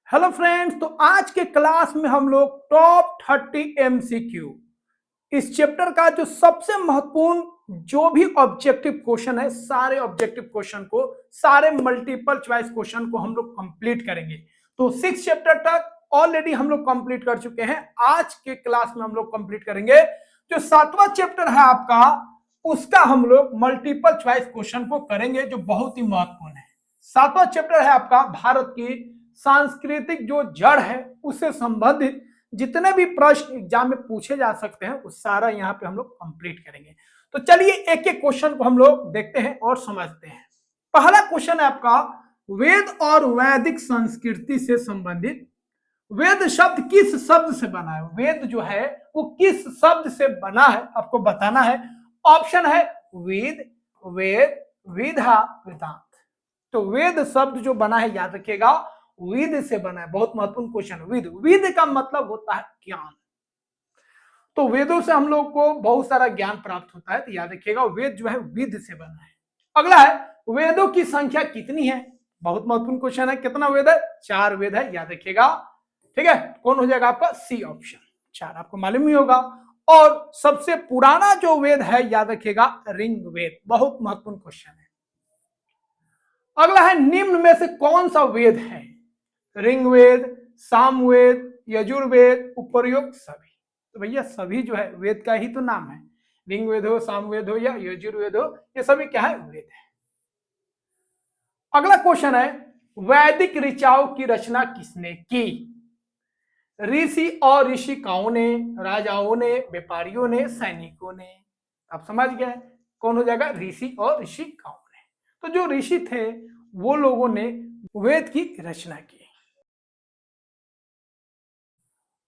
Hello friends, तो आज के क्लास में हम लोग टॉप 30 एमसीक्यू इस चैप्टर का जो सबसे महत्वपूर्ण जो भी ऑब्जेक्टिव क्वेश्चन है, सारे ऑब्जेक्टिव क्वेश्चन को, सारे मल्टीपल चॉइस क्वेश्चन को हम लोग कंप्लीट करेंगे। तो 6 चैप्टर तक ऑलरेडी हम लोग कंप्लीट कर चुके हैं। आज के क्लास में हम लोग कंप्लीट करेंगे जो 7वां चैप्टर है आपका, उसका हम लोग मल्टीपल चॉइस क्वेश्चन को करेंगे जो बहुत ही महत्वपूर्ण है। 7वां चैप्टर है आपका भारत की सांस्कृतिक जो जड़ है उससे संबंधित जितने भी प्रश्न एग्जाम में पूछे जा सकते हैं वो सारा यहाँ पे हम लोग कंप्लीट करेंगे। तो चलिए एक एक क्वेश्चन को हम लोग देखते हैं और समझते हैं। पहला क्वेश्चन है आपका, वेद और वैदिक संस्कृति से संबंधित वेद शब्द किस शब्द से बना है? वेद जो है वो किस शब्द से बना है आपको बताना है। ऑप्शन है वेद, वेद, विधा, वेदांत। तो वेद शब्द जो बना है याद रखिएगा विद से बना है। बहुत महत्वपूर्ण क्वेश्चन। विद, विद का मतलब होता है ज्ञान। तो वेदों से हम लोग को बहुत सारा ज्ञान प्राप्त होता है, तो याद रखिएगा वेद जो है विद से बना है। अगला है, वेदों की संख्या कितनी है? बहुत महत्वपूर्ण क्वेश्चन है। कितना वेद है? 4 वेद है, याद रखिएगा। ठीक है, कौन हो जाएगा आपका? C option, 4। आपको मालूम ही होगा। और सबसे पुराना जो वेद है याद रखिएगा ऋग वेद। बहुत महत्वपूर्ण क्वेश्चन है। अगला है, निम्न में से कौन सा वेद है? ऋग्वेद, सामवेद, यजुर्वेद, उपर्युक्त सभी। तो भैया सभी जो है वेद का ही तो नाम है। ऋग्वेद हो, सामवेद हो या यजुर्वेद हो, ये सभी क्या है? वेद है। अगला क्वेश्चन है, वैदिक ऋचाओं की रचना किसने की? ऋषि और ऋषिकाओं ने, राजाओं ने, व्यापारियों ने, सैनिकों ने। आप समझ गए कौन हो जाएगा? ऋषि और ऋषिकाओं ने। तो जो ऋषि थे वो लोगों ने वेद की रचना की।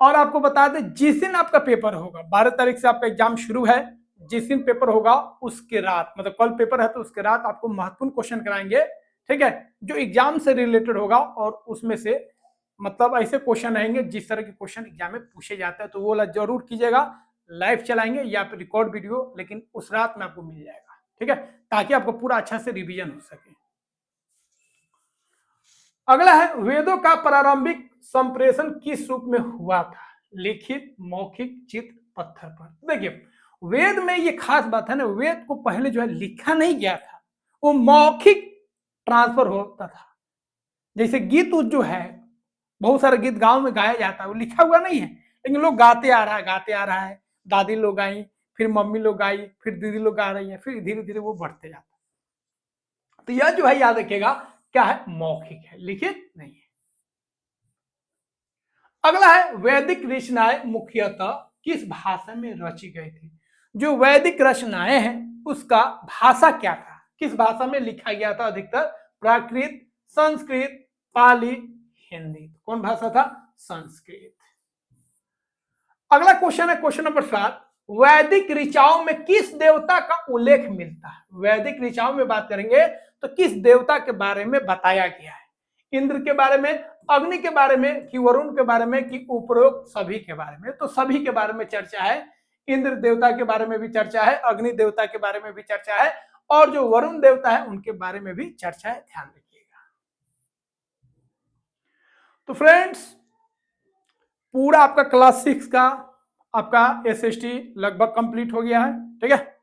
और आपको बता दें जिस दिन आपका पेपर होगा, 12 तारीख से आपका एग्जाम शुरू है, जिस दिन पेपर होगा उसके रात, मतलब कल पेपर है तो उसके रात आपको महत्वपूर्ण क्वेश्चन कराएंगे। ठीक है, जो एग्जाम से रिलेटेड होगा और उसमें से मतलब ऐसे क्वेश्चन रहेंगे जिस तरह के क्वेश्चन एग्जाम में पूछे जाते हैं, तो वो जरूर कीजिएगा। लाइव चलाएंगे या फिर रिकॉर्ड वीडियो, लेकिन उस रात में आपको मिल जाएगा। ठीक है, ताकि आपको पूरा अच्छा से रिविजन हो सके। अगला है, वेदों का प्रारंभिक संप्रेषण किस रूप में हुआ था? लिखित, मौखिक, चित्र, पत्थर पर। देखिए वेद में ये खास बात है ना, वेद को पहले जो है लिखा नहीं गया था, वो मौखिक ट्रांसफर होता था। जैसे गीत जो है, बहुत सारे गीत गांव में गाया जाता है, वो लिखा हुआ नहीं है, लेकिन लोग गाते आ रहा है, गाते आ रहा है। दादी लोग गाई, फिर मम्मी लोग गाई, फिर दीदी लोग गा रही है, फिर धीरे धीरे वो बढ़ते जाता है। तो यह जो है याद रखिएगा क्या है? मौखिक है, लिखित नहीं है। अगला है, वैदिक रचनाएं मुख्यतः किस भाषा में रची गई थी? जो वैदिक रचनाएं हैं उसका भाषा क्या था? किस भाषा में लिखा गया था अधिकतर? प्राकृत, संस्कृत, पाली, हिंदी। कौन भाषा था? संस्कृत। अगला क्वेश्चन है क्वेश्चन नंबर 7, वैदिक ऋचाओं में किस देवता का उल्लेख मिलता है? वैदिक ऋचाओं में बात करेंगे तो किस देवता के बारे में बताया गया है? इंद्र के बारे में, अग्नि के बारे में, कि वरुण के बारे में, कि उपरोक्त सभी के बारे में? तो सभी के बारे में चर्चा है। इंद्र देवता के बारे में भी चर्चा है, अग्नि देवता के बारे में भी चर्चा है, और जो वरुण देवता है उनके बारे में भी चर्चा है। ध्यान रखिएगा। तो फ्रेंड्स पूरा आपका क्लास 6 का आपका एसएसटी लगभग कंप्लीट हो गया है। ठीक है,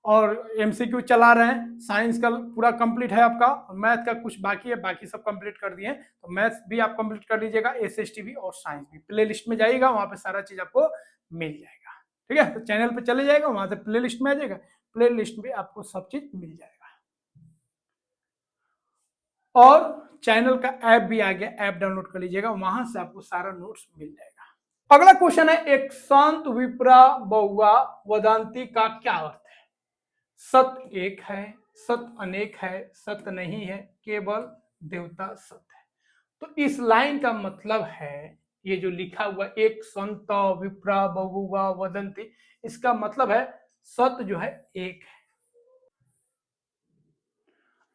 और एमसीक्यू चला रहे हैं। साइंस का पूरा कंप्लीट है आपका, मैथ का कुछ बाकी है, बाकी सब कंप्लीट कर दिए। तो मैथ भी आप कंप्लीट कर लीजिएगा, एसएसटी भी और साइंस भी। प्ले लिस्ट में जाइएगा, वहां पे सारा चीज आपको मिल जाएगा। ठीक है, तो चैनल पे चले जाएगा, वहां से प्ले लिस्ट में आ जाएगा, प्ले लिस्ट में आपको सब चीज मिल जाएगा। और चैनल का ऐप भी आ गया, ऐप डाउनलोड कर लीजिएगा, वहां से आपको सारा नोट्स मिल जाएगा। अगला क्वेश्चन है, एक संत विप्रा बहुआ वदंती का क्या अर्थ है? सत्य एक है, सत्य अनेक है, सत्य नहीं है, केवल देवता सत्य है। तो इस लाइन का मतलब है, ये जो लिखा हुआ एक संत विप्रा बहुआ वदंती, इसका मतलब है सत्य जो है एक है।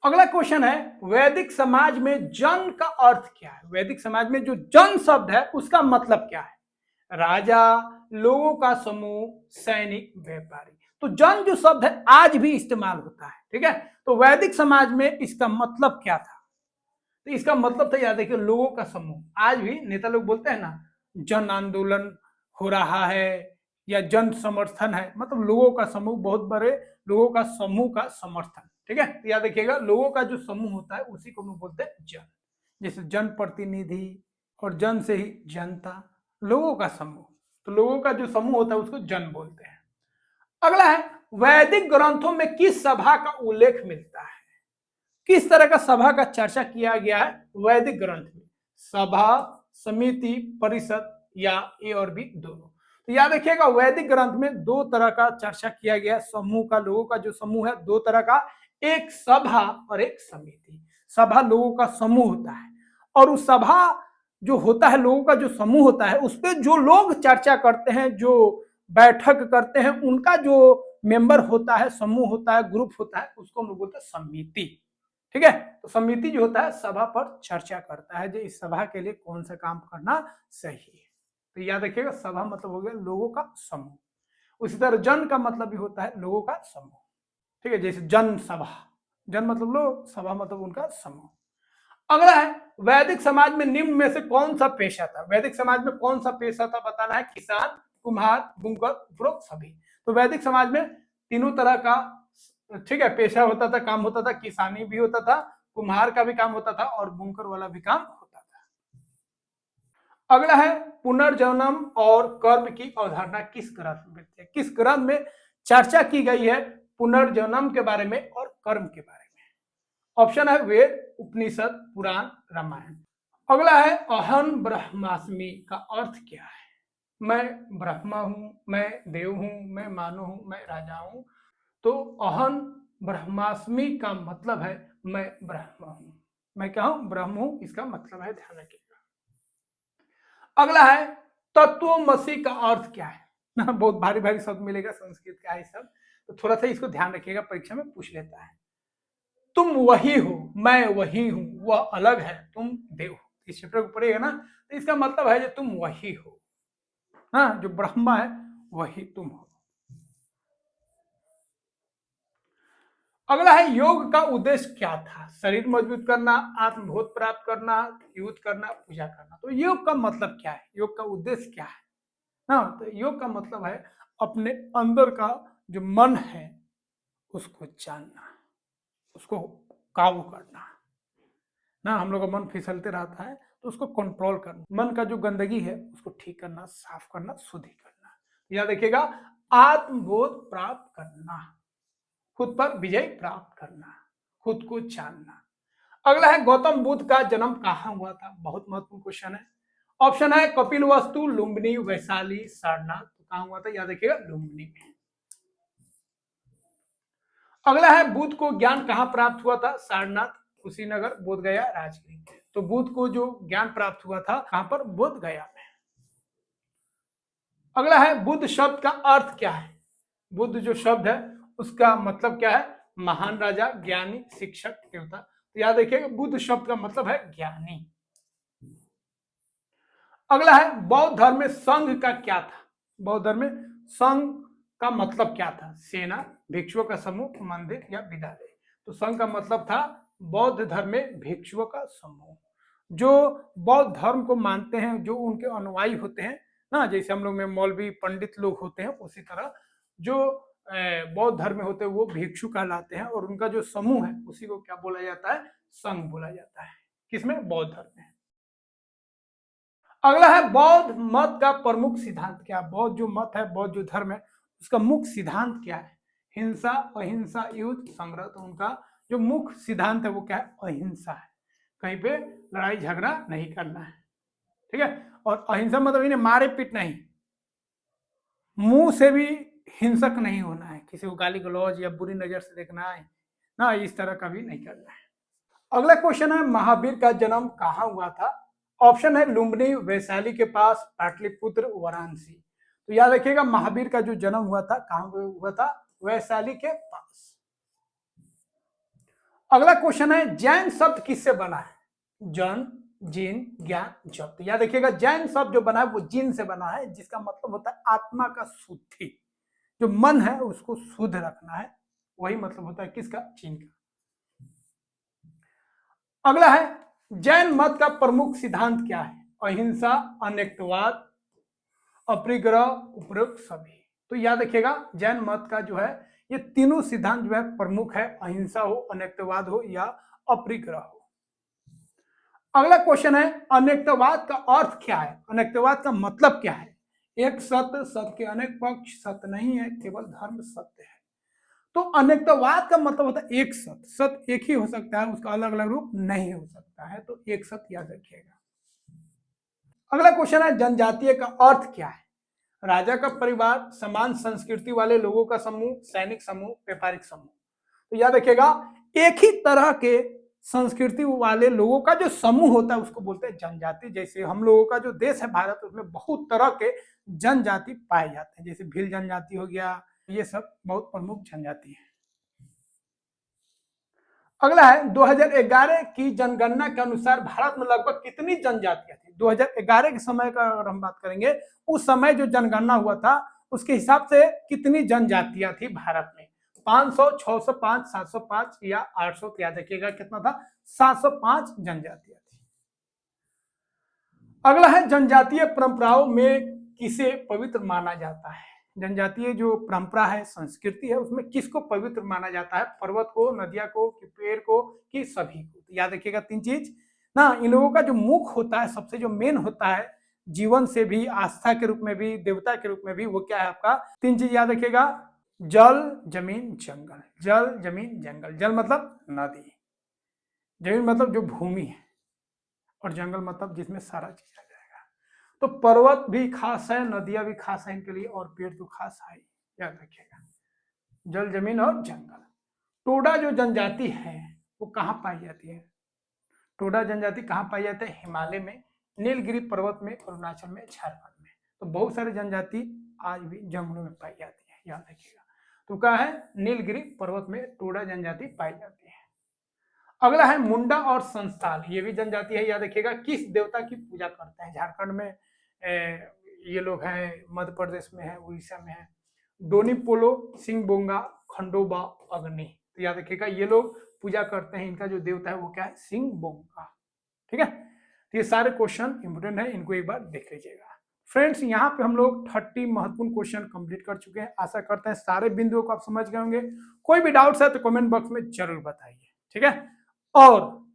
अगला क्वेश्चन है, वैदिक समाज में जन का अर्थ क्या है? वैदिक समाज में जो जन शब्द है उसका मतलब क्या है? राजा, लोगों का समूह, सैनिक, व्यापारी। तो जन जो शब्द है आज भी इस्तेमाल होता है। ठीक है, तो वैदिक समाज में इसका मतलब क्या था? तो इसका मतलब था, याद रखिए, लोगों का समूह। आज भी नेता लोग बोलते हैं ना, जन आंदोलन हो रहा है या जन समर्थन है, मतलब लोगों का समूह, बहुत बड़े लोगों का समूह का समर्थन। ठीक है, तो याद रखिएगा, लोगों का जो समूह होता है उसी को हम लोग बोलते हैं जन। जैसे जन प्रतिनिधि और जन से ही जनता, लोगों का समूह। तो लोगों का जो समूह होता है उसको जन बोलते हैं। अगला है, वैदिक ग्रंथों में किस सभा का उल्लेख मिलता है? किस तरह का सभा का चर्चा किया गया है वैदिक ग्रंथ में? सभा, समिति, परिषद या ए और बी दोनों? तो याद रखिएगा, वैदिक ग्रंथ में दो तरह का चर्चा किया गया, समूह का, लोगों का जो समूह है दो तरह का, एक सभा और एक समिति। सभा लोगों का समूह होता है, और उस सभा जो होता है, लोगों का जो समूह होता है, उस पर जो लोग चर्चा करते हैं, जो बैठक करते हैं, उनका जो मेंबर होता है, समूह होता है, ग्रुप होता है, उसको हम लोग बोलते हैं समिति। ठीक है, तो समिति जो होता है सभा पर चर्चा करता है, जो इस सभा के लिए कौन सा काम करना सही है। तो याद रखिएगा, सभा मतलब हो गया लोगों का समूह। उसी तरह जन का मतलब भी होता है लोगों का समूह। ठीक है, जैसे जन सभा, जन मतलब लोग, सभा मतलब उनका समूह। अगला है, वैदिक समाज में निम्न में से कौन सा पेशा था? वैदिक समाज में कौन सा पेशा था बताना है। किसान, कुम्हार, बुनकर, उपरोक्त सभी। तो वैदिक समाज में तीनों तरह का, ठीक है, पेशा होता था, काम होता था। किसानी भी होता था, कुम्हार का भी काम होता था, और बुनकर वाला भी काम होता था। अगला है, पुनर्जन्म और कर्म की अवधारणा किस ग्रंथ में मिलती है? किस ग्रंथ में चर्चा की गई है पुनर्जन्म के बारे में और कर्म के बारे में? ऑप्शन है वेद, उपनिषद, पुराण, रामायण। अगला है, अहम ब्रह्मास्मि का अर्थ क्या है? मैं ब्रह्मा हूं, मैं देव हूं, मैं मानव हूं, मैं राजा हूं। तो अहम ब्रह्मास्मि का मतलब है मैं ब्रह्म हूं। मैं क्या हूं? ब्रह्म हूं, इसका मतलब है, ध्यान रखिएगा। अगला है, तत्वमसि का अर्थ क्या है? ना, बहुत भारी भारी शब्द मिलेगा, संस्कृत का है सब, तो थोड़ा सा इसको ध्यान रखिएगा, परीक्षा में पूछ लेता है। तुम वही हो, मैं वही हूं, वह अलग है, तुम देव हो। इस चैप्टर को पढ़ेगा ना, तो इसका मतलब है जो तुम वही हो, हाँ, जो ब्रह्मा है वही तुम हो। अगला है, योग का उद्देश्य क्या था? शरीर मजबूत करना, आत्मबोध प्राप्त करना, युद्ध करना, पूजा करना। तो योग का मतलब क्या है? योग का उद्देश्य क्या है? हाँ, तो योग का मतलब है अपने अंदर का जो मन है उसको जानना, उसको काबू करना। ना, हम लोग का मन फिसलते रहता है, तो उसको कंट्रोल करना, मन का जो गंदगी है उसको ठीक करना, साफ करना, शुद्धि करना। याद रखिएगा, आत्मबोध प्राप्त करना, खुद पर विजय प्राप्त करना, खुद को जानना। अगला है, गौतम बुद्ध का जन्म कहाँ हुआ था? बहुत महत्वपूर्ण क्वेश्चन है। ऑप्शन है कपिलवस्तु, लुम्बिनी, वैशाली, सारनाथ। तो कहाँ हुआ था? याद रखिएगा, लुम्बिनी में। अगला है, बुद्ध को ज्ञान कहाँ प्राप्त हुआ था? सारनाथ, कुशीनगर, बोधगया, राजगीर। तो बुद्ध को जो ज्ञान प्राप्त हुआ था कहां पर? बोधगया में। अगला है, बुद्ध शब्द का अर्थ क्या है? बुद्ध जो शब्द है उसका मतलब क्या है? महान राजा, ज्ञानी, शिक्षक, देवता। तो याद रखिएगा, बुद्ध शब्द का मतलब है ज्ञानी। अगला है, बौद्ध धर्म में संघ का क्या था? बौद्ध धर्म में संघ का मतलब क्या था? सेना, भिक्षुओं का समूह, मंदिर या विद्यालय। तो संघ का मतलब था बौद्ध धर्म में भिक्षुओं का समूह। जो बौद्ध धर्म को मानते हैं, जो उनके अनुयायी होते हैं ना, जैसे हम लोग में मौलवी पंडित लोग होते हैं, उसी तरह जो बौद्ध धर्म में होते हैं वो भिक्षु कहलाते हैं, और उनका जो समूह है उसी को क्या बोला जाता है? संघ बोला जाता है। किसमें? बौद्ध धर्म में। अगला है, बौद्ध मत का प्रमुख सिद्धांत क्या? बौद्ध जो मत है, बौद्ध जो धर्म है, उसका मुख्य सिद्धांत क्या है? हिंसा, अहिंसा, युद्ध, संग्रह। तो उनका जो मुख्य सिद्धांत है वो क्या है? अहिंसा है। कहीं पे लड़ाई झगड़ा नहीं करना है। ठीक है, और अहिंसा मतलब इन्हें मारे पीट नहीं, मुंह से भी हिंसक नहीं होना है, किसी को गाली गलौज या बुरी नजर से देखना है ना, इस तरह का भी नहीं करना है। अगला क्वेश्चन है, महावीर का जन्म कहाँ हुआ था? ऑप्शन है लुम्बिनी, वैशाली के पास, पाटलिपुत्र, वाराणसी। तो याद रखिएगा, महावीर का जो जन्म हुआ था कहाँ हुआ था? वैशाली के पास। अगला क्वेश्चन है, जैन शब्द किससे बना है? जन, जिन, ज्ञान, जप। तो याद रखिएगा, जैन शब्द जो बना है वो जिन से बना है, जिसका मतलब होता है आत्मा का शुद्धि, जो मन है उसको शुद्ध रखना है, वही मतलब होता है किसका? जिन का। अगला है, जैन मत का प्रमुख सिद्धांत क्या है? अहिंसा, अनेकतावाद, अपरिग्रह, उपरोक्त सभी। तो याद रखिएगा जैन मत का जो है ये तीनों सिद्धांत जो है प्रमुख है, अहिंसा हो, अनेकतावाद हो या अपरिग्रह हो। अगला क्वेश्चन है अनेकतावाद का अर्थ क्या है? अनेकतावाद का मतलब क्या है? एक सत्य, सत्य के अनेक पक्ष, सत्य नहीं है, केवल धर्म सत्य है। तो अनेकतावाद का मतलब होता है एक सत्य, सत्य एक ही हो सकता है, उसका अलग अलग रूप नहीं हो सकता है, तो एक सत्य याद रखिएगा। अगला क्वेश्चन है जनजातीय का अर्थ क्या है? राजा का परिवार, समान संस्कृति वाले लोगों का समूह, सैनिक समूह, व्यापारिक समूह। तो याद रखिएगा एक ही तरह के संस्कृति वाले लोगों का जो समूह होता है उसको बोलते हैं जनजाति। जैसे हम लोगों का जो देश है भारत, उसमें बहुत तरह के जनजाति पाए जाते हैं, जैसे भील जनजाति हो गया, ये सब बहुत प्रमुख जनजाति है। अगला है 2011 की जनगणना के अनुसार भारत में लगभग कितनी जनजातियां थी? 2011 के समय का अगर हम बात करेंगे, उस समय जो जनगणना हुआ था उसके हिसाब से कितनी जनजातियां थी भारत में? 500, 605, 705 या 800? याद रखिएगा कितना था? 705 जनजातियां थी। अगला है जनजातीय परंपराओं में किसे पवित्र माना जाता है? जनजातीय जो परंपरा है, संस्कृति है, उसमें किसको पवित्र माना जाता है? पर्वत को, नदिया को, कि पेड़ को, कि सभी को? तो याद रखिएगा तीन चीज ना, इन लोगों का जो मुख होता है, सबसे जो मेन होता है, जीवन से भी, आस्था के रूप में भी, देवता के रूप में भी, वो क्या है आपका? तीन चीज याद रखिएगा, जल, जमीन, जंगल। जल, जमीन, जंगल। जल मतलब नदी, जमीन मतलब जो भूमि है, और जंगल मतलब जिसमें सारा चीज आ जाएगा। तो पर्वत भी खास है, नदियां भी खास है इनके लिए, और पेड़ तो खास है, याद रखिएगा। जल, जमीन और जंगल। टोडा जो जनजाति है वो कहाँ पाई जाती है? टोडा जनजाति कहाँ पाई जाती है? हिमालय में, नीलगिरी पर्वत में, अरुणाचल में, झारखंड में। तो बहुत सारी जनजाति आज भी जंगलों में पाई जाती है, याद रखिएगा। तो क्या है? नीलगिरी पर्वत में टोडा जनजाति पाई जाती है। अगला है मुंडा और संस्थाल, ये भी जनजाति है, याद रखिएगा। किस देवता की पूजा करते हैं? झारखंड में ये लोग हैं, मध्य प्रदेश में है, उड़ीसा में है। डोनी पोलो, सिंह बोंगा, खंडोबा, अग्नि। तो याद रखिएगा ये लोग पूजा करते हैं, इनका जो देवता है वो क्या है? सिंह बोंगा। ठीक है, तो ये सारे क्वेश्चन इंपोर्टेंट है, इनको एक बार देख लीजिएगा। फ्रेंड्स यहाँ पे हम लोग 30 महत्वपूर्ण क्वेश्चन कंप्लीट कर चुके हैं। आशा करते हैं सारे बिंदुओं को आप समझ गए होंगे। कोई भी डाउट्स है तो कमेंट बॉक्स में जरूर बताइए, ठीक है। और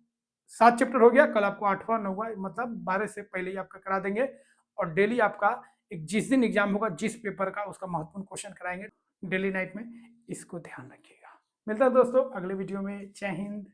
7 चैप्टर हो गया, कल आपको 8वां 9वां मतलब 12 से पहले ही आपका करा देंगे। और डेली आपका एक जिस दिन एग्जाम होगा, जिस पेपर का, उसका महत्वपूर्ण क्वेश्चन कराएंगे डेली नाइट में, इसको ध्यान रखिएगा। मिलता है दोस्तों अगले वीडियो में। जय हिंद।